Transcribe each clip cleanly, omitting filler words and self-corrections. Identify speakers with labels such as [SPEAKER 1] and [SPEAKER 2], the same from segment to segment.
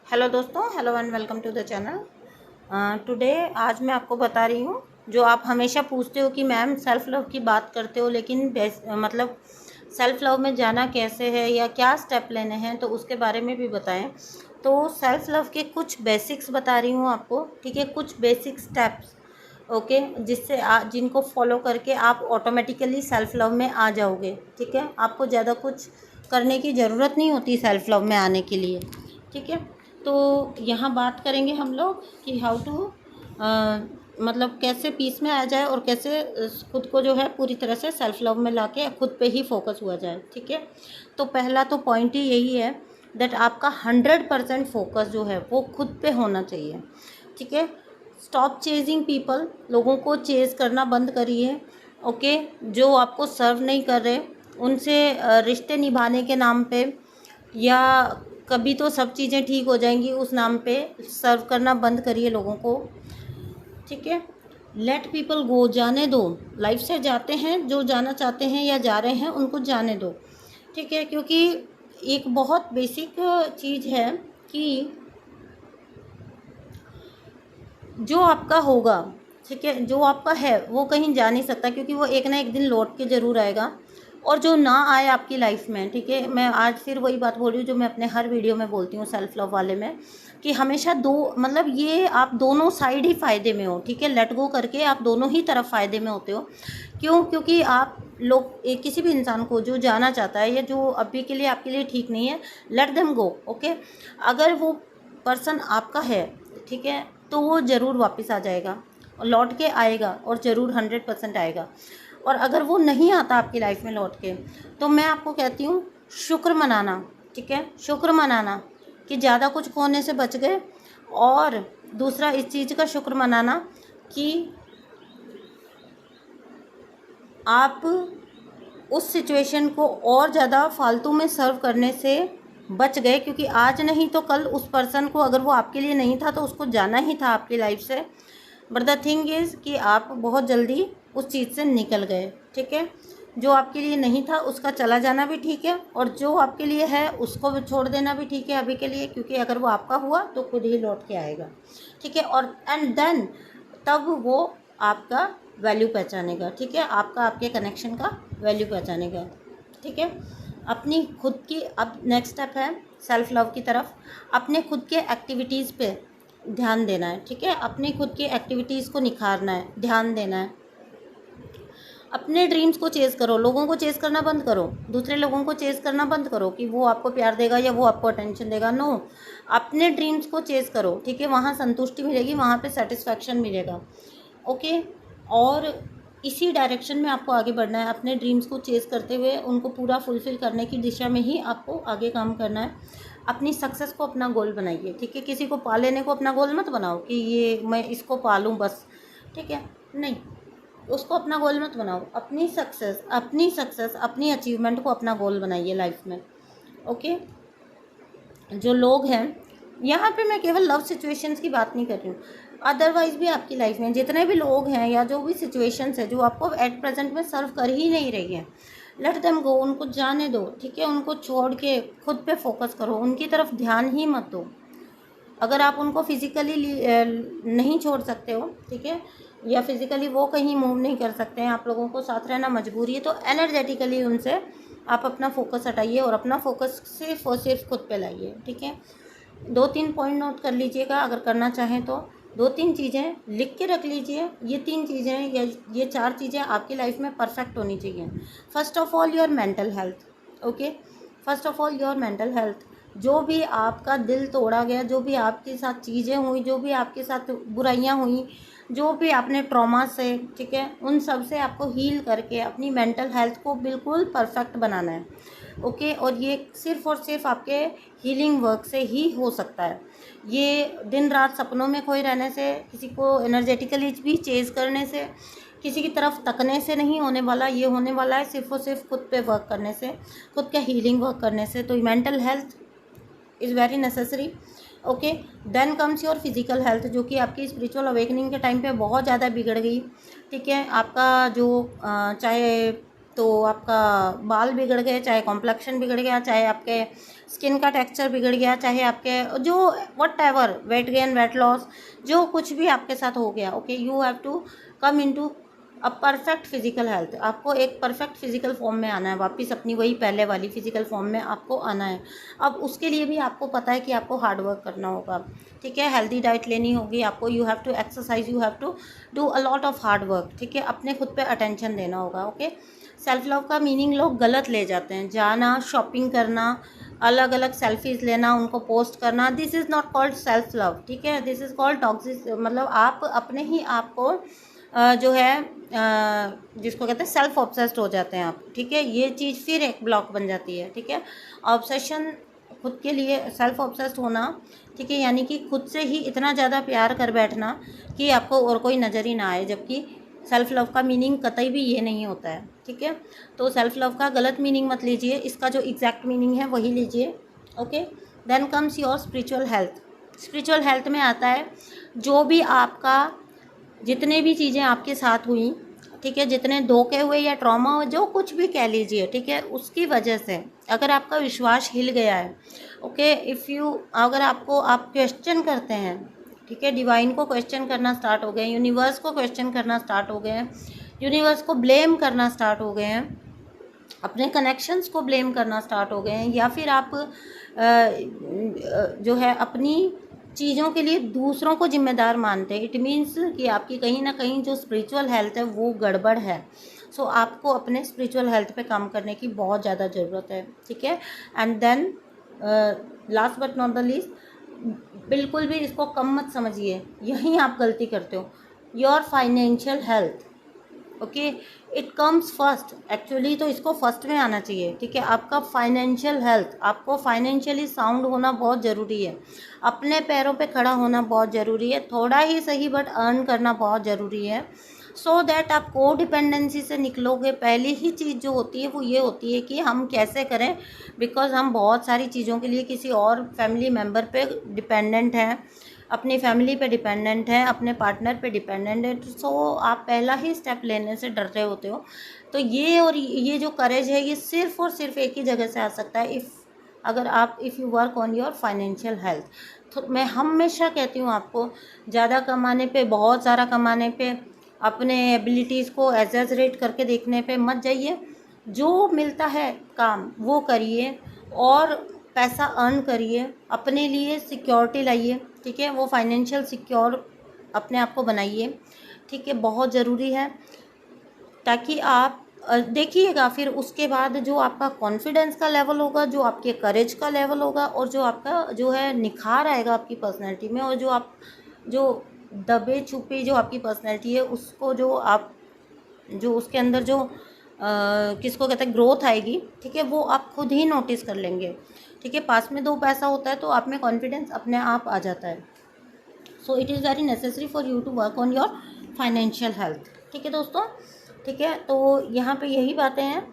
[SPEAKER 1] Hello दोस्तों, hello and welcome to the channel. Today आज मैं आपको बता रही हूँ, जो आप हमेशा पूछते हो कि मैम सेल्फ़ लव की बात करते हो लेकिन मतलब सेल्फ़ लव में जाना कैसे है या क्या स्टेप लेने हैं, तो उसके बारे में भी बताएं। तो सेल्फ़ लव के कुछ बेसिक्स बता रही हूँ आपको, ठीक है। कुछ बेसिक स्टेप्स, ओके, जिससे जिनको फॉलो करके आप ऑटोमेटिकली सेल्फ़ लव में आ जाओगे, ठीक है। आपको ज़्यादा कुछ करने की ज़रूरत नहीं होती सेल्फ़ लव में आने के लिए, ठीक है। तो यहाँ बात करेंगे हम लोग कि हाउ टू मतलब कैसे पीस में आ जाए और कैसे खुद को जो है पूरी तरह से सेल्फ़ लव में लाके खुद पे ही फोकस हुआ जाए, ठीक है। तो पहला तो पॉइंट ही यही है दैट आपका 100% फोकस जो है वो खुद पे होना चाहिए, ठीक है। स्टॉप चेजिंग पीपल, लोगों को चेज़ करना बंद करिए, ओके। जो आपको सर्व नहीं कर रहे उनसे रिश्ते निभाने के नाम पे या कभी तो सब चीज़ें ठीक हो जाएंगी उस नाम पे सर्व करना बंद करिए लोगों को, ठीक है। लेट पीपल गो, जाने दो, लाइफ से जाते हैं, जो जाना चाहते हैं या जा रहे हैं उनको जाने दो, ठीक है। क्योंकि एक बहुत बेसिक चीज़ है कि जो आपका होगा, ठीक है, जो आपका है वो कहीं जा नहीं सकता, क्योंकि वो एक ना एक दिन लौट के ज़रूर आएगा। और जो ना आए आपकी लाइफ में, ठीक है, मैं आज फिर वही बात बोल रही हूँ जो मैं अपने हर वीडियो में बोलती हूँ सेल्फ लव वाले में, कि हमेशा दो मतलब ये आप दोनों साइड ही फ़ायदे में हो, ठीक है। लेट गो करके आप दोनों ही तरफ फ़ायदे में होते हो। क्यों? क्योंकि आप लोग किसी भी इंसान को जो जाना चाहता है या जो अभी के लिए आपके लिए ठीक नहीं है, लेट देम गो, ओके। अगर वो पर्सन आपका है, ठीक है, तो वो ज़रूर वापस आ जाएगा और लौट के आएगा और ज़रूर 100% आएगा। और अगर वो नहीं आता आपकी लाइफ में लौट के, तो मैं आपको कहती हूँ शुक्र मनाना, ठीक है। शुक्र मनाना कि ज़्यादा कुछ खोने से बच गए। और दूसरा इस चीज़ का शुक्र मनाना कि आप उस सिचुएशन को और ज़्यादा फालतू में सर्व करने से बच गए, क्योंकि आज नहीं तो कल उस पर्सन को, अगर वो आपके लिए नहीं था तो उसको जाना ही था आपकी लाइफ से। बट द थिंग इज़ कि आप बहुत जल्दी उस चीज़ से निकल गए, ठीक है। जो आपके लिए नहीं था उसका चला जाना भी ठीक है, और जो आपके लिए है उसको भी छोड़ देना भी ठीक है अभी के लिए, क्योंकि अगर वो आपका हुआ तो खुद ही लौट के आएगा, ठीक है। और एंड देन तब वो आपका वैल्यू पहचानेगा, ठीक है, आपका आपके कनेक्शन का वैल्यू पहचानेगा, ठीक है। अपनी खुद की अब नेक्स्ट स्टेप है सेल्फ लव की तरफ। अपने खुद के एक्टिविटीज़ पे ध्यान देना है, ठीक है। अपनी खुद की एक्टिविटीज़ को निखारना है, ध्यान देना है। अपने ड्रीम्स को चेज़ करो, लोगों को चेज़ करना बंद करो, दूसरे लोगों को चेज़ करना बंद करो कि वो आपको प्यार देगा या वो आपको अटेंशन देगा। नो, अपने ड्रीम्स को चेज़ करो, ठीक है। वहाँ संतुष्टि मिलेगी, वहाँ पे सेटिस्फैक्शन मिलेगा, ओके। और इसी डायरेक्शन में आपको आगे बढ़ना है, अपने ड्रीम्स को चेज़ करते हुए उनको पूरा फुलफ़िल करने की दिशा में ही आपको आगे काम करना है। अपनी सक्सेस को अपना गोल बनाइए, ठीक है। किसी को पा लेने को अपना गोल मत बनाओ कि ये मैं इसको पालूँ बस, ठीक है, नहीं, उसको अपना गोल मत बनाओ। अपनी अचीवमेंट को अपना गोल बनाइए लाइफ में, ओके। जो लोग हैं, यहाँ पे मैं केवल लव सिचुएशंस की बात नहीं कर रही हूँ, अदरवाइज़ भी आपकी लाइफ में जितने भी लोग हैं या जो भी सिचुएशंस है जो आपको एट प्रेजेंट में सर्व कर ही नहीं रही है, लेट देम गो, उनको जाने दो, ठीक है। उनको छोड़ के खुद पे फोकस करो, उनकी तरफ ध्यान ही मत दो। अगर आप उनको फिज़िकली नहीं छोड़ सकते हो, ठीक है, या फिज़िकली वो कहीं मूव नहीं कर सकते हैं, आप लोगों को साथ रहना मजबूरी है, तो एनर्जेटिकली उनसे आप अपना फोकस हटाइए और अपना फोकस सिर्फ और सिर्फ खुद पे लाइए, ठीक है। 2-3 पॉइंट नोट कर लीजिएगा अगर करना चाहें तो। 2-3 चीज़ें लिख के रख लीजिए, ये 3 चीज़ें या ये 4 चीज़ें आपकी लाइफ में परफेक्ट होनी चाहिए। First of all your mental health, okay. First of all your mental health. जो भी आपका दिल तोड़ा गया, जो भी आपके साथ चीज़ें हुई, जो भी आपके साथ बुराइयां हुई, जो भी आपने ट्रॉमा से, ठीक है, उन सब से आपको हील करके अपनी मेंटल हेल्थ को बिल्कुल परफेक्ट बनाना है, ओके। और ये सिर्फ़ और सिर्फ आपके हीलिंग वर्क से ही हो सकता है। ये दिन रात सपनों में खोए रहने से, किसी को एनर्जेटिकली भी चेज़ करने से, किसी की तरफ तकने से नहीं होने वाला। ये होने वाला है सिर्फ़ और सिर्फ खुद पे वर्क करने से, खुद का हीलिंग वर्क करने से। तो mental health is very necessary, okay. Then comes your physical health, जो कि आपकी स्पिरिचुअल अवेकनिंग के टाइम पे बहुत ज़्यादा बिगड़ गई, ठीक है। आपका जो चाहे तो आपका बाल बिगड़ गए, चाहे कॉम्प्लेक्शन बिगड़ गया, चाहे आपके स्किन का टेक्सचर बिगड़ गया, चाहे आपके जो whatever weight gain, weight loss, जो कुछ भी आपके साथ हो गया, okay, you have to come into a perfect physical health. आपको एक परफेक्ट फिजिकल फॉर्म में आना है, वापस अपनी वही पहले वाली फिजिकल फॉर्म में आपको आना है। अब उसके लिए भी आपको पता है कि आपको हार्ड वर्क करना होगा, ठीक है, हेल्दी डाइट लेनी होगी आपको, you have to exercise, you have to do a lot of hard work, ठीक है, अपने खुद पे अटेंशन देना होगा, ओके। सेल्फ लव का मीनिंग लोग गलत ले जाते हैं, जाना, शॉपिंग करना, अलग अलग सेल्फीज लेना, उनको पोस्ट करना, this is not called self love, ठीक है, दिस इज़ कॉल्ड टॉक्सिक। मतलब आप अपने ही आप को जो है जिसको कहते हैं सेल्फ ऑब्सेस्ड हो जाते हैं आप, ठीक है, ये चीज़ फिर एक ब्लॉक बन जाती है, ठीक है। ऑब्सेशन खुद के लिए, सेल्फ ऑब्सेस्ड होना, ठीक है, यानी कि खुद से ही इतना ज़्यादा प्यार कर बैठना कि आपको और कोई नज़र ही ना आए, जबकि सेल्फ लव का मीनिंग कतई भी ये नहीं होता है, ठीक है। तो सेल्फ लव का गलत मीनिंग मत लीजिए, इसका जो एग्जैक्ट मीनिंग है वही लीजिए, okay. Then comes your spiritual health. Spiritual health में आता है जो भी आपका, जितने भी चीज़ें आपके साथ हुई, ठीक है, जितने धोखे हुए या ट्रॉमा हो, जो कुछ भी कह लीजिए, ठीक है, उसकी वजह से अगर आपका विश्वास हिल गया है, ओके, इफ़ यू, अगर आपको, आप क्वेश्चन करते हैं, ठीक है, डिवाइन को क्वेश्चन करना स्टार्ट हो गए, यूनिवर्स को क्वेश्चन करना स्टार्ट हो गए हैं, यूनिवर्स को ब्लेम करना स्टार्ट हो गए हैं, अपने कनेक्शंस को ब्लेम करना स्टार्ट हो गए हैं, या फिर आप जो है अपनी चीज़ों के लिए दूसरों को जिम्मेदार मानते हैं, इट मीन्स कि आपकी कहीं ना कहीं जो स्पिरिचुअल हेल्थ है वो गड़बड़ है। सो आपको अपने स्पिरिचुअल हेल्थ पे काम करने की बहुत ज़्यादा ज़रूरत है, ठीक है। And then last but not the least, बिल्कुल भी इसको कम मत समझिए, यहीं आप गलती करते हो, your financial health, okay, it comes first, actually तो इसको फर्स्ट में आना चाहिए, ठीक है। आपका फाइनेंशियल हेल्थ, आपको फाइनेंशियली साउंड होना बहुत ज़रूरी है, अपने पैरों पे खड़ा होना बहुत ज़रूरी है, थोड़ा ही सही बट अर्न करना बहुत ज़रूरी है, सो दैट आप को डिपेंडेंसी से निकलोगे। पहली ही चीज़ जो होती है वो ये होती है कि हम कैसे करें, बिकॉज हम बहुत सारी चीज़ों के लिए किसी और फैमिली मेम्बर पे डिपेंडेंट हैं, अपनी फैमिली पे डिपेंडेंट है, अपने पार्टनर पे डिपेंडेंट है, सो आप पहला ही स्टेप लेने से डर रहे होते हो। तो ये, और ये जो करेज है, ये सिर्फ और सिर्फ एक ही जगह से आ सकता है, अगर आप, if you work on your financial health. तो मैं हमेशा कहती हूँ आपको, ज़्यादा कमाने पे, बहुत सारा कमाने पे, अपने एबिलिटीज़ को एग्जैजरेट करके देखने पे मत जाइए, जो मिलता है काम वो करिए, और पैसा अर्न करिए, अपने लिए सिक्योरिटी लाइए, ठीक है, वो फाइनेंशियल सिक्योर अपने आप को बनाइए, ठीक है, बहुत ज़रूरी है, ताकि आप देखिएगा फिर उसके बाद जो आपका कॉन्फिडेंस का लेवल होगा, जो आपके करेज का लेवल होगा, और जो आपका जो है निखार आएगा आपकी पर्सनैलिटी में, और जो आप, जो दबे छुपे जो आपकी पर्सनैलिटी है उसको, जो आप, जो उसके अंदर जो किसको कहते हैं ग्रोथ आएगी, ठीक है, वो आप खुद ही नोटिस कर लेंगे, ठीक है। पास में दो पैसा होता है तो आप में कॉन्फिडेंस अपने आप आ जाता है। So it is very necessary for you to work on your financial health, ठीक है दोस्तों, ठीक है। तो यहाँ पे यही बातें हैं,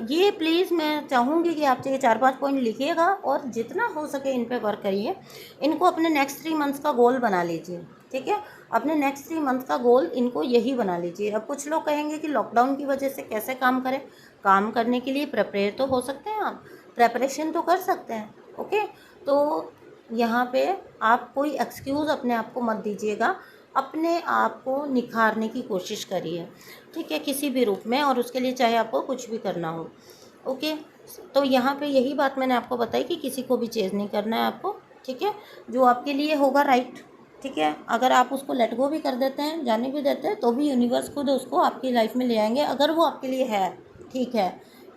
[SPEAKER 1] ये प्लीज़ मैं चाहूँगी कि आप ये 4-5 पॉइंट लिखिएगा, और जितना हो सके इन पे वर्क करिए, इनको अपने नेक्स्ट 3 मंथ्स का गोल बना लीजिए, ठीक है, अपने नेक्स्ट 3 मंथ का गोल इनको यही बना लीजिए। अब कुछ लोग कहेंगे कि लॉकडाउन की वजह से कैसे काम करें, काम करने के लिए प्रिपेयर तो हो सकते हैं, आप प्रेपरेशन तो कर सकते हैं, ओके। तो यहाँ पे आप कोई एक्सक्यूज़ अपने आप को मत दीजिएगा, अपने आप को निखारने की कोशिश करिए, ठीक है, किसी भी रूप में, और उसके लिए चाहे आपको कुछ भी करना हो, ओके। तो यहाँ पे यही बात मैंने आपको बताई कि किसी को भी चेज़ नहीं करना है आपको, ठीक है, जो आपके लिए होगा राइट, ठीक है, अगर आप उसको लेट गो भी कर देते हैं, जाने भी देते हैं, तो भी यूनिवर्स खुद उसको आपकी लाइफ में ले आएंगे, अगर वो आपके लिए है, ठीक है,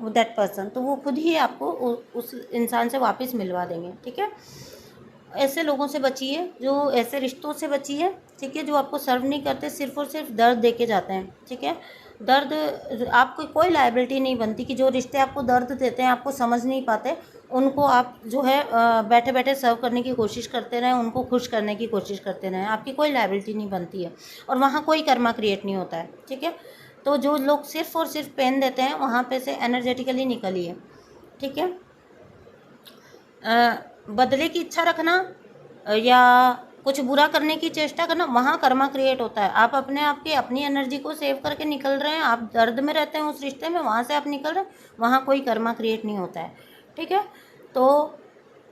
[SPEAKER 1] वो दैट पर्सन, तो वो खुद ही आपको उस इंसान से वापस मिलवा देंगे, ठीक है। ऐसे लोगों से बचिए, जो ऐसे रिश्तों से बचिए, ठीक है, जो आपको सर्व नहीं करते, सिर्फ और सिर्फ दर्द दे के जाते हैं, ठीक है। दर्द, आपको कोई लायबिलिटी नहीं बनती कि जो रिश्ते आपको दर्द देते हैं, आपको समझ नहीं पाते, उनको आप जो है बैठे बैठे सर्व करने की कोशिश करते रहें, उनको खुश करने की कोशिश करते रहें, आपकी कोई लायबिलिटी नहीं बनती है, और वहाँ कोई कर्मा क्रिएट नहीं होता है, ठीक है। तो जो लोग सिर्फ और सिर्फ पेन देते हैं, वहाँ पे से एनर्जेटिकली निकलिए, ठीक है। बदले की इच्छा रखना या कुछ बुरा करने की चेष्टा करना, वहाँ कर्मा क्रिएट होता है। आप अपने आप की अपनी एनर्जी को सेव करके निकल रहे हैं, आप दर्द में रहते हैं उस रिश्ते में, वहाँ से आप निकल रहे हैं, वहाँ कोई कर्मा क्रिएट नहीं होता है। ठीक है, तो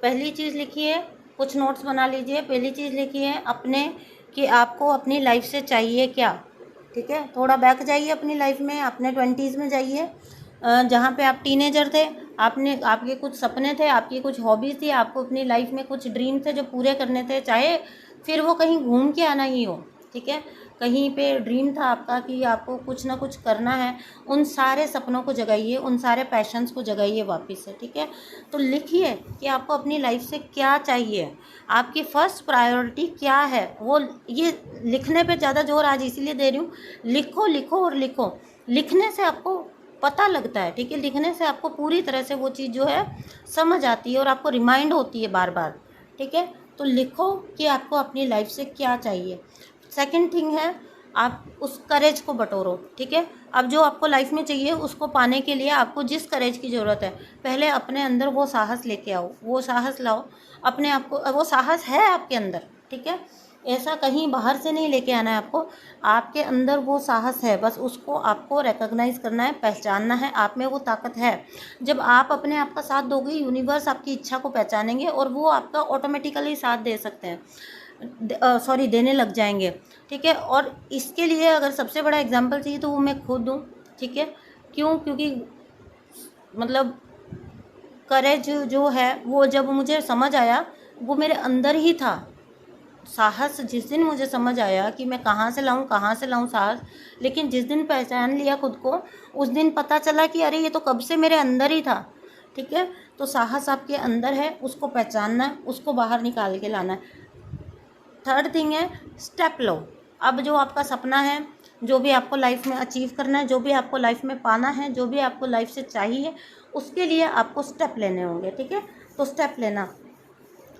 [SPEAKER 1] पहली चीज़ लिखिए, कुछ नोट्स बना लीजिए। पहली चीज़ लिखिए अपने कि आपको अपनी लाइफ से चाहिए क्या। ठीक है, थोड़ा बैक जाइए अपनी लाइफ में, अपने 20s में जाइए, जहाँ पे आप टीनेजर थे, आपके कुछ सपने थे, आपकी कुछ हॉबीज़ थी, आपको अपनी लाइफ में कुछ ड्रीम थे जो पूरे करने थे, चाहे फिर वो कहीं घूम के आना ही हो। ठीक है, कहीं पे ड्रीम था आपका कि आपको कुछ ना कुछ करना है, उन सारे सपनों को जगाइए, उन सारे पैशंस को जगाइए वापस से। ठीक है, तो लिखिए कि आपको अपनी लाइफ से क्या चाहिए, आपकी फ़र्स्ट प्रायोरिटी क्या है। वो ये लिखने पे ज़्यादा जोर आज इसीलिए दे रही हूँ, लिखो लिखो और लिखो। लिखने से आपको पता लगता है। ठीक है, लिखने से आपको पूरी तरह से वो चीज़ जो है समझ आती है और आपको रिमाइंड होती है बार बार। ठीक है, तो लिखो कि आपको अपनी लाइफ से क्या चाहिए। सेकंड थिंग है, आप उस करेज को बटोरो। ठीक है, अब जो आपको लाइफ में चाहिए उसको पाने के लिए आपको जिस करेज की ज़रूरत है, पहले अपने अंदर वो साहस लेके आओ, वो साहस लाओ अपने आप को। वो साहस है आपके अंदर। ठीक है, ऐसा कहीं बाहर से नहीं लेके आना है आपको, आपके अंदर वो साहस है, बस उसको आपको रिकॉग्नाइज करना है, पहचानना है, आप में वो ताकत है। जब आप अपने आप का साथ दोगे, यूनिवर्स आपकी इच्छा को पहचानेंगे और वो आपका ऑटोमेटिकली साथ दे सकते हैं, देने लग जाएंगे। ठीक है, और इसके लिए अगर सबसे बड़ा एग्जाम्पल चाहिए तो वो मैं खुद हूँ। ठीक है, क्यों? क्योंकि मतलब करेज जो है वो जब मुझे समझ आया, वो मेरे अंदर ही था। साहस जिस दिन मुझे समझ आया कि मैं कहाँ से लाऊं साहस, लेकिन जिस दिन पहचान लिया खुद को, उस दिन पता चला कि अरे ये तो कब से मेरे अंदर ही था। ठीक है, तो साहस आपके अंदर है, उसको पहचानना है, उसको बाहर निकाल के लाना है। थर्ड थिंग है, स्टेप लो। अब जो आपका सपना है, जो भी आपको लाइफ में अचीव करना है, जो भी आपको लाइफ में पाना है, जो भी आपको लाइफ से चाहिए, उसके लिए आपको स्टेप लेने होंगे। ठीक है, तो स्टेप लेना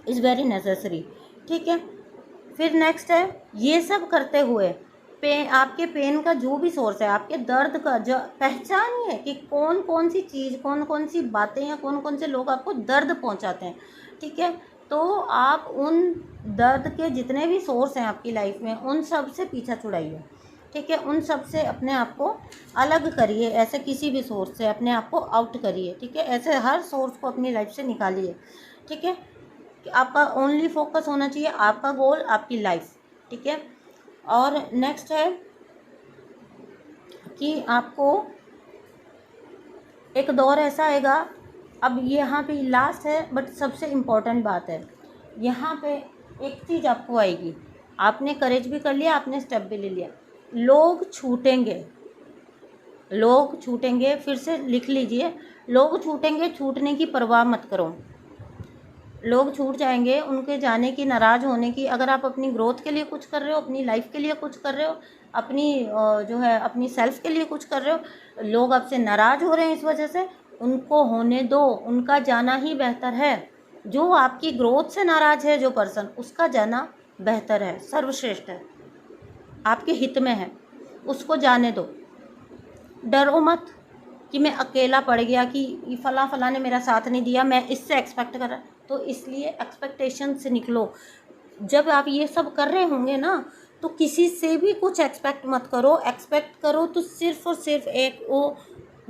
[SPEAKER 1] इज़ वेरी नेसेसरी। ठीक है, फिर नेक्स्ट है, ये सब करते हुए आपके पेन का जो भी सोर्स है, आपके दर्द का जो पहचानिए कि कौन कौन सी चीज़, कौन कौन सी बातें या कौन कौन से लोग आपको दर्द पहुंचाते हैं। ठीक है, तो आप उन दर्द के जितने भी सोर्स हैं आपकी लाइफ में, उन सब से पीछा छुड़ाइए। ठीक है, उन सब से अपने आप को अलग करिए, ऐसे किसी भी सोर्स से अपने आप को आउट करिए। ठीक है, ऐसे हर सोर्स को अपनी लाइफ से निकालिए। ठीक है, आपका ओनली फोकस होना चाहिए आपका गोल, आपकी लाइफ। ठीक है, और नेक्स्ट है कि आपको एक दौर ऐसा आएगा, अब यहाँ पे लास्ट है बट सबसे इम्पोर्टेंट बात है, यहाँ पे एक चीज़ आपको आएगी, आपने करेज भी कर लिया, आपने स्टेप भी ले लिया, लोग छूटेंगे। लोग छूटेंगे, फिर से लिख लीजिए, लोग छूटेंगे, छूटने की परवाह मत करो। लोग छूट जाएंगे, उनके जाने की, नाराज़ होने की। अगर आप अपनी ग्रोथ के लिए कुछ कर रहे हो, अपनी लाइफ के लिए कुछ कर रहे हो, अपनी जो है अपनी सेल्फ के लिए कुछ कर रहे हो, लोग आपसे नाराज़ हो रहे हैं इस वजह से, उनको होने दो, उनका जाना ही बेहतर है। जो आपकी ग्रोथ से नाराज़ है जो पर्सन, उसका जाना बेहतर है, सर्वश्रेष्ठ है, आपके हित में है, उसको जाने दो। डरो मत कि मैं अकेला पड़ गया, कि फला ने मेरा साथ नहीं दिया, मैं इससे एक्सपेक्ट कर रहा, तो इसलिए एक्सपेक्टेशन से निकलो। जब आप ये सब कर रहे होंगे ना, तो किसी से भी कुछ एक्सपेक्ट मत करो। एक्सपेक्ट करो तो सिर्फ और सिर्फ एक वो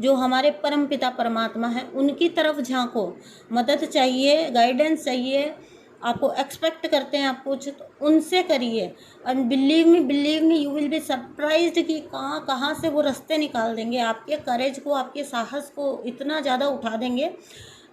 [SPEAKER 1] जो हमारे परम पिता परमात्मा है, उनकी तरफ झांको। मदद चाहिए, गाइडेंस चाहिए, आपको एक्सपेक्ट करते हैं आप कुछ, तो उनसे करिए। And believe me you will be surprised कि कहाँ से वो रास्ते निकाल देंगे, आपके करेज को, आपके साहस को इतना ज़्यादा उठा देंगे,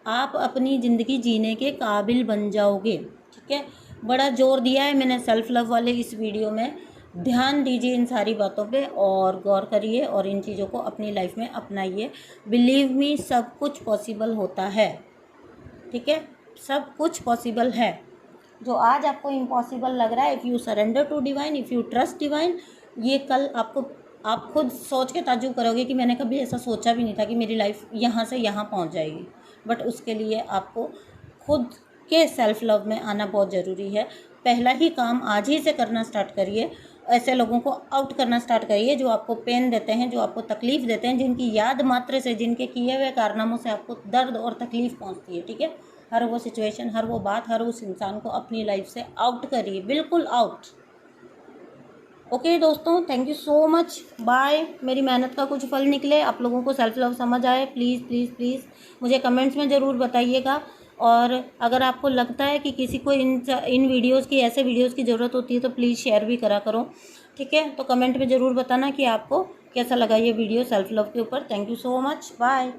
[SPEAKER 1] आप अपनी ज़िंदगी जीने के काबिल बन जाओगे। ठीक है, बड़ा जोर दिया है मैंने सेल्फ लव वाले इस वीडियो में, ध्यान दीजिए इन सारी बातों पे और गौर करिए और इन चीज़ों को अपनी लाइफ में अपनाइए। बिलीव मी, सब कुछ पॉसिबल होता है। ठीक है, सब कुछ पॉसिबल है। जो आज आपको इम्पॉसिबल लग रहा है, if you surrender to divine, if you trust divine, ये कल आप खुद सोच के ताज्जुब करोगे कि मैंने कभी ऐसा सोचा भी नहीं था कि मेरी लाइफ यहाँ से यहाँ पहुँच जाएगी। बट उसके लिए आपको खुद के सेल्फ लव में आना बहुत ज़रूरी है। पहला ही काम आज ही से करना स्टार्ट करिए। ऐसे लोगों को आउट करना स्टार्ट करिए जो आपको पेन देते हैं, जो आपको तकलीफ़ देते हैं, जिनकी याद मात्र से, जिनके किए हुए कारनामों से आपको दर्द और तकलीफ़ पहुंचती है। ठीक है, हर वो सिचुएशन, हर वो बात, हर उस इंसान को अपनी लाइफ से आउट करिए, बिल्कुल आउट। ओके दोस्तों, thank you so much, bye. मेरी मेहनत का कुछ फल निकले, आप लोगों को सेल्फ लव समझ आए, प्लीज़ प्लीज़ प्लीज़ मुझे कमेंट्स में ज़रूर बताइएगा। और अगर आपको लगता है कि किसी को इन वीडियोज़ की, ऐसे वीडियोज़ की ज़रूरत होती है तो प्लीज़ शेयर भी करा करो, ठीक है। तो कमेंट में ज़रूर बताना कि आपको कैसा लगा ये वीडियो सेल्फ लव के ऊपर। Thank you so much, bye.